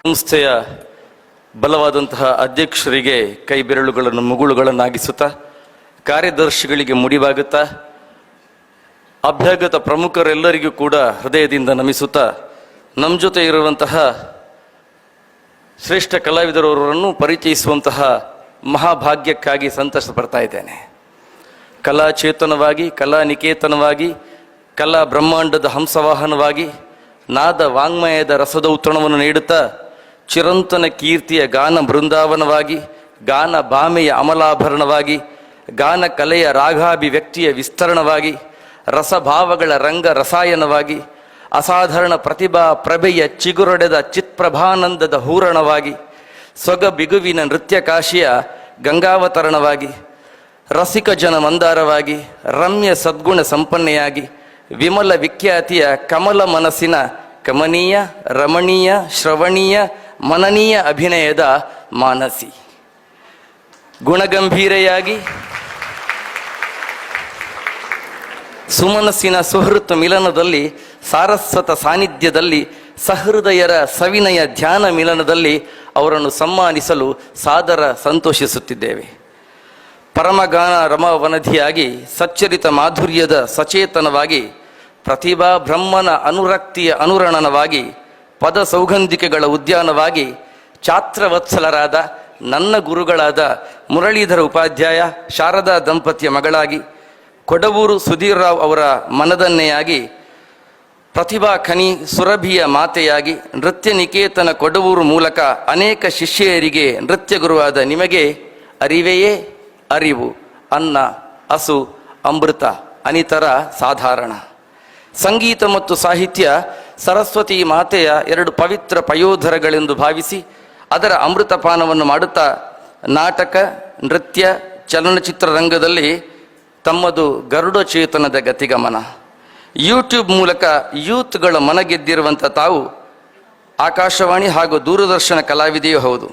ಸಂಸ್ಥೆಯ ಬಲವಾದಂತಹ ಅಧ್ಯಕ್ಷರಿಗೆ ಕೈ ಬೆರಳುಗಳನ್ನು ಮುಗುಳುಗಳನ್ನಾಗಿಸುತ್ತಾ, ಕಾರ್ಯದರ್ಶಿಗಳಿಗೆ ಮುಡಿವಾಗುತ್ತಾ, ಅಭ್ಯಾಗತ ಪ್ರಮುಖರೆಲ್ಲರಿಗೂ ಕೂಡ ಹೃದಯದಿಂದ ನಮಿಸುತ್ತಾ, ನಮ್ಮ ಜೊತೆ ಇರುವಂತಹ ಶ್ರೇಷ್ಠ ಕಲಾವಿದರವರನ್ನು ಪರಿಚಯಿಸುವಂತಹ ಮಹಾಭಾಗ್ಯಕ್ಕಾಗಿ ಸಂತಸ ಪಡ್ತಾ ಇದ್ದೇನೆ. ಕಲಾಚೇತನವಾಗಿ, ಕಲಾನಿಕೇತನವಾಗಿ, ಕಲಾ ಬ್ರಹ್ಮಾಂಡದ ಹಂಸವಾಹನವಾಗಿ, ನಾದ ವಾಂಗ್ಮಯದ ರಸದೌತಣವನ್ನು ನೀಡುತ್ತಾ, ಚಿರಂತನ ಕೀರ್ತಿಯ ಗಾನ ಬೃಂದಾವನವಾಗಿ, ಗಾನ ಭಾಮೆಯ ಅಮಲಾಭರಣವಾಗಿ, ಗಾನ ಕಲೆಯ ರಾಗಾಭಿವ್ಯಕ್ತಿಯ ವಿಸ್ತರಣವಾಗಿ, ರಸಭಾವಗಳ ರಂಗ ರಸಾಯನವಾಗಿ, ಅಸಾಧಾರಣ ಪ್ರತಿಭಾ ಪ್ರಭೆಯ ಚಿಗುರೊಡೆದ ಚಿತ್ಪ್ರಭಾನಂದದ ಹೂರಣವಾಗಿ, ಸೊಗ ಬಿಗುವಿನ ನೃತ್ಯ ಕಾಶಿಯ ಗಂಗಾವತರಣವಾಗಿ, ರಸಿಕ ಜನ ಮಂದಾರವಾಗಿ, ರಮ್ಯ ಸದ್ಗುಣ ಸಂಪನ್ನೆಯಾಗಿ, ವಿಮಲ ವಿಖ್ಯಾತಿಯ ಕಮಲ ಮನಸ್ಸಿನ ಕಮನೀಯ ರಮಣೀಯ ಶ್ರವಣೀಯ ಮನನೀಯ ಅಭಿನಯದ ಮಾನಸಿ, ಗುಣಗಂಭೀರೆಯಾಗಿ ಸುಮನಸ್ಸಿನ ಸುಹೃತ್ ಮಿಲನದಲ್ಲಿ, ಸಾರಸ್ವತ ಸಾನ್ನಿಧ್ಯದಲ್ಲಿ, ಸಹೃದಯರ ಸವಿನಯ ಧ್ಯಾನ ಮಿಲನದಲ್ಲಿ ಅವರನ್ನು ಸನ್ಮಾನಿಸಲು ಸಾದರ ಸಂತೋಷಿಸುತ್ತಿದ್ದೇವೆ. ಪರಮಗಾನ ರಮವನಧಿಯಾಗಿ, ಸಚ್ಚರಿತ ಮಾಧುರ್ಯದ ಸಚೇತನವಾಗಿ, ಪ್ರತಿಭಾ ಬ್ರಹ್ಮನ ಅನುರಕ್ತಿಯ ಅನುರಣನವಾಗಿ, ಪದ ಸೌಗಂಧಿಕೆಗಳ ಉದ್ಯಾನವಾಗಿ, ಛಾತ್ರವತ್ಸಲರಾದ ನನ್ನ ಗುರುಗಳಾದ ಮುರಳೀಧರ ಉಪಾಧ್ಯಾಯ ಶಾರದಾ ದಂಪತಿಯ ಮಗಳಾಗಿ, ಕೊಡವೂರು ಸುಧೀರ್ ರಾವ್ ಅವರ ಮನದನ್ನೆಯಾಗಿ, ಪ್ರತಿಭಾ ಖನಿ ಸುರಭಿಯ ಮಾತೆಯಾಗಿ, ನೃತ್ಯ ನಿಕೇತನ ಕೊಡವೂರು ಮೂಲಕ ಅನೇಕ ಶಿಷ್ಯರಿಗೆ ನೃತ್ಯ ಗುರುವಾದ ನಿಮಗೆ ಅರಿವೆಯೇ ಅರಿವು, ಅನ್ನ ಹಸು ಅಮೃತ ಅನಿತರ ಸಾಧಾರಣ. ಸಂಗೀತ ಮತ್ತು ಸಾಹಿತ್ಯ ಸರಸ್ವತಿ ಮಾತೆಯ ಎರಡು ಪವಿತ್ರ ಪಯೋಧರಗಳೆಂದು ಭಾವಿಸಿ ಅದರ ಅಮೃತಪಾನವನ್ನು ಮಾಡುತ್ತಾ, ನಾಟಕ, ನೃತ್ಯ, ಚಲನಚಿತ್ರ ರಂಗದಲ್ಲಿ ತಮ್ಮದು ಗರುಡ ಚೇತನದ ಗತಿಗಮನ. ಯೂಟ್ಯೂಬ್ ಮೂಲಕ ಯೂತ್ಗಳ ಮನ ಗೆದ್ದಿರುವಂಥ ತಾವು ಆಕಾಶವಾಣಿ ಹಾಗೂ ದೂರದರ್ಶನ ಕಲಾವಿದೆಯೂ ಹೌದು.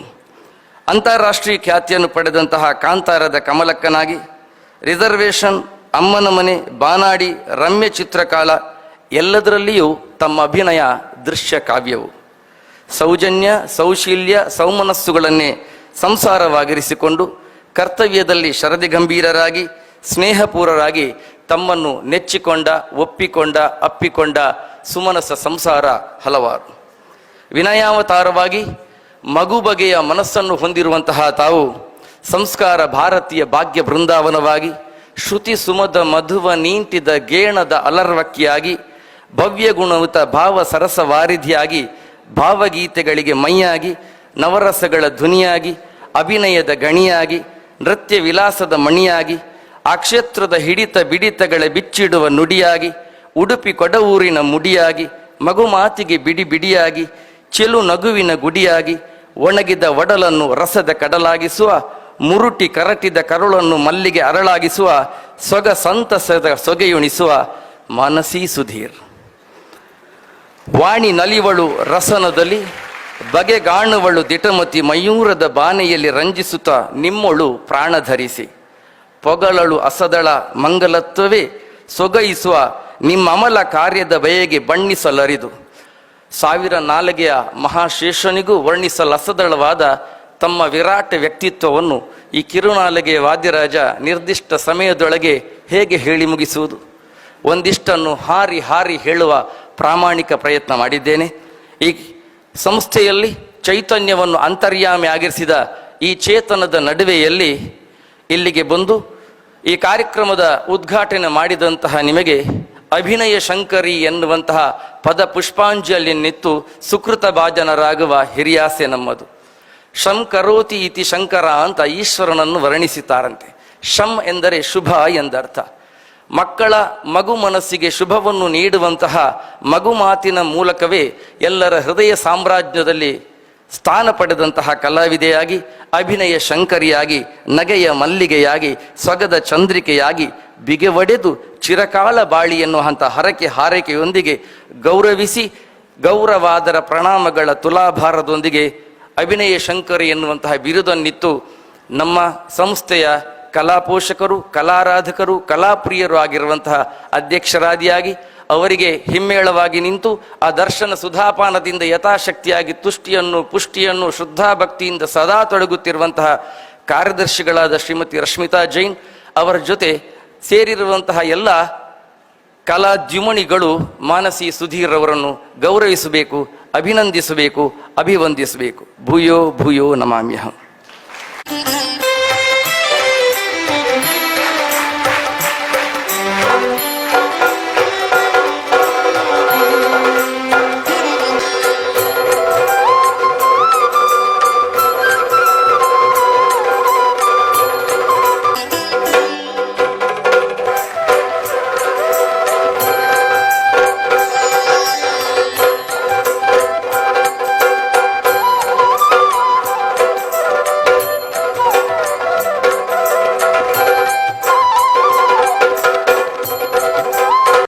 ಅಂತಾರಾಷ್ಟ್ರೀಯ ಖ್ಯಾತಿಯನ್ನು ಪಡೆದಂತಹ ಕಾಂತಾರದ ಕಮಲಕ್ಕನಾಗಿ, ರಿಸರ್ವೇಷನ್, ಅಮ್ಮನ ಮನೆ, ಬಾನಾಡಿ, ರಮ್ಯ ಚಿತ್ರಕಾಲ ಎಲ್ಲದರಲ್ಲಿಯೂ ತಮ್ಮ ಅಭಿನಯ ದೃಶ್ಯ ಕಾವ್ಯವು. ಸೌಜನ್ಯ, ಸೌಶೀಲ್ಯ, ಸೌಮನಸ್ಸುಗಳನ್ನೇ ಸಂಸಾರವಾಗಿರಿಸಿಕೊಂಡು ಕರ್ತವ್ಯದಲ್ಲಿ ಶರದಿ ಗಂಭೀರರಾಗಿ, ಸ್ನೇಹಪೂರರಾಗಿ ತಮ್ಮನ್ನು ನೆಚ್ಚಿಕೊಂಡ, ಒಪ್ಪಿಕೊಂಡ, ಅಪ್ಪಿಕೊಂಡ ಸುಮನಸ ಸಂಸಾರ ಹಲವಾರು. ವಿನಯಾವತಾರವಾಗಿ ಮಗು ಬಗೆಯ ಮನಸ್ಸನ್ನು ಹೊಂದಿರುವಂತಹ ತಾವು ಸಂಸ್ಕಾರ ಭಾರತೀಯ ಭಾಗ್ಯ ಬೃಂದಾವನವಾಗಿ, ಶ್ರುತಿ ಸುಮದ ಮಧುವ ನೀಂತಿದ ಗೇಣದ ಅಲರ್ವಕ್ಕಿಯಾಗಿ, ಭವ್ಯ ಗುಣಯುತ ಭಾವ ಸರಸ ವಾರಿಧಿಯಾಗಿ, ಭಾವಗೀತೆಗಳಿಗೆ ಮೈಯಾಗಿ, ನವರಸಗಳ ಧ್ವನಿಯಾಗಿ, ಅಭಿನಯದ ಗಣಿಯಾಗಿ, ನೃತ್ಯ ವಿಲಾಸದ ಮಣಿಯಾಗಿ, ಆ ಕ್ಷೇತ್ರದ ಹಿಡಿತ ಬಿಡಿತಗಳ ಬಿಚ್ಚಿಡುವ ನುಡಿಯಾಗಿ, ಉಡುಪಿ ಕೊಡವೂರಿನ ಮುಡಿಯಾಗಿ, ಮಗು ಮಾತಿಗೆ ಬಿಡಿ ಬಿಡಿಯಾಗಿ, ಚೆಲು ನಗುವಿನ ಗುಡಿಯಾಗಿ, ಒಣಗಿದ ಒಡಲನ್ನು ರಸದ ಕಡಲಾಗಿಸುವ, ಮುರುಟಿ ಕರಟಿದ ಕರುಳನ್ನು ಮಲ್ಲಿಗೆ ಅರಳಾಗಿಸುವ, ಸೊಗ ಸಂತಸದ ಸೊಗೆಯುಣಿಸುವ ಮಾನಸಿ ಸುಧೀರ್. ವಾಣಿ ನಲಿವಳು ರಸನದಲ್ಲಿ, ಬಗೆಗಾಣುವಳು ದಿಟಮತಿ, ಮಯೂರದ ಬಾನೆಯಲ್ಲಿ ರಂಜಿಸುತ್ತಾ ನಿಮ್ಮೊಳು ಪ್ರಾಣ ಧರಿಸಿ, ಪೊಗಳಳು ಅಸದಳ ಮಂಗಲತ್ವವೇ ಸೊಗೈಸುವ ನಿಮ್ಮಮಲ ಕಾರ್ಯದ ಬಯಗೆ ಬಣ್ಣಿಸಲರಿದು, ಸಾವಿರ ನಾಲಿಗೆಯ ಮಹಾಶೇಷನಿಗೂ ವರ್ಣಿಸಲಸದಳವಾದ ತಮ್ಮ ವಿರಾಟ ವ್ಯಕ್ತಿತ್ವವನ್ನು ಈ ಕಿರುನಾಲಿಗೆಯ ವಾದ್ಯರಾಜ ನಿರ್ದಿಷ್ಟ ಸಮಯದೊಳಗೆ ಹೇಗೆ ಹೇಳಿ ಮುಗಿಸುವುದು? ಒಂದಿಷ್ಟನ್ನು ಹಾರಿ ಹಾರಿ ಹೇಳುವ ಪ್ರಾಮಾಣಿಕ ಪ್ರಯತ್ನ ಮಾಡಿದ್ದೇನೆ. ಈ ಸಂಸ್ಥೆಯಲ್ಲಿ ಚೈತನ್ಯವನ್ನು ಅಂತರ್ಯಾಮಿ ಆಗಿರಿಸಿದ ಈ ಚೇತನದ ನಡುವೆಯಲ್ಲಿ ಇಲ್ಲಿಗೆ ಬಂದು ಈ ಕಾರ್ಯಕ್ರಮದ ಉದ್ಘಾಟನೆ ಮಾಡಿದಂತಹ ನಿಮಗೆ ಅಭಿನಯ ಶಂಕರಿ ಎನ್ನುವಂತಹ ಪದ ಪುಷ್ಪಾಂಜಲಿಯನ್ನಿತ್ತು ಸುಕೃತ ಭಾಜನರಾಗುವ ಹಿರಿಯಾಸೆ ನಮ್ಮದು. ಶಂ ಕರೋತಿ ಇತಿ ಶಂಕರ ಅಂತ ಈಶ್ವರನನ್ನು ವರ್ಣಿಸುತ್ತಾರಂತೆ. ಶಂ ಎಂದರೆ ಶುಭ ಎಂದರ್ಥ. ಮಕ್ಕಳ ಮಗು ಮನಸ್ಸಿಗೆ ಶುಭವನ್ನು ನೀಡುವಂತಹ ಮಗು ಮಾತಿನ ಮೂಲಕವೇ ಎಲ್ಲರ ಹೃದಯ ಸಾಮ್ರಾಜ್ಯದಲ್ಲಿ ಸ್ಥಾನ ಪಡೆದಂತಹ ಕಲಾವಿದೆಯಾಗಿ, ಅಭಿನಯ ಶಂಕರಿಯಾಗಿ, ನಗೆಯ ಮಲ್ಲಿಗೆಯಾಗಿ, ಸೊಗದ ಚಂದ್ರಿಕೆಯಾಗಿ, ಬಿಗೆ ಒಡೆದು ಚಿರಕಾಲ ಬಾಳಿ ಎನ್ನುವಂಥ ಹರಕೆ ಹಾರೈಕೆಯೊಂದಿಗೆ ಗೌರವಿಸಿ, ಗೌರವಾದರ ಪ್ರಣಾಮಗಳ ತುಲಾಭಾರದೊಂದಿಗೆ ಅಭಿನಯ ಶಂಕರಿ ಎನ್ನುವಂತಹ ಬಿರುದನ್ನಿತ್ತು ನಮ್ಮ ಸಂಸ್ಥೆಯ ಕಲಾ ಪೋಷಕರು, ಕಲಾರಾಧಕರು, ಕಲಾಪ್ರಿಯರು ಆಗಿರುವಂತಹ ಅಧ್ಯಕ್ಷರಾದಿಯಾಗಿ ಅವರಿಗೆ ಹಿಮ್ಮೇಳವಾಗಿ ನಿಂತು ಆ ದರ್ಶನ ಸುಧಾಪಾನದಿಂದ ಯಥಾಶಕ್ತಿಯಾಗಿ ತುಷ್ಟಿಯನ್ನು ಪುಷ್ಟಿಯನ್ನು ಶುದ್ಧಾ ಭಕ್ತಿಯಿಂದ ಸದಾ ತೊಡಗುತ್ತಿರುವಂತಹ ಕಾರ್ಯದರ್ಶಿಗಳಾದ ಶ್ರೀಮತಿ ರಶ್ಮಿತಾ ಜೈನ್ ಅವರ ಜೊತೆ ಸೇರಿರುವಂತಹ ಎಲ್ಲ ಕಲಾದ್ಯುಮಣಿಗಳು ಮಾನಸಿ ಸುಧೀರ್ ಅವರನ್ನು ಗೌರವಿಸಬೇಕು, ಅಭಿನಂದಿಸಬೇಕು, ಅಭಿವಂದಿಸಬೇಕು. ಭೂಯೋ ಭೂಯೋ ನಮಾಮ್ಯಹಂ.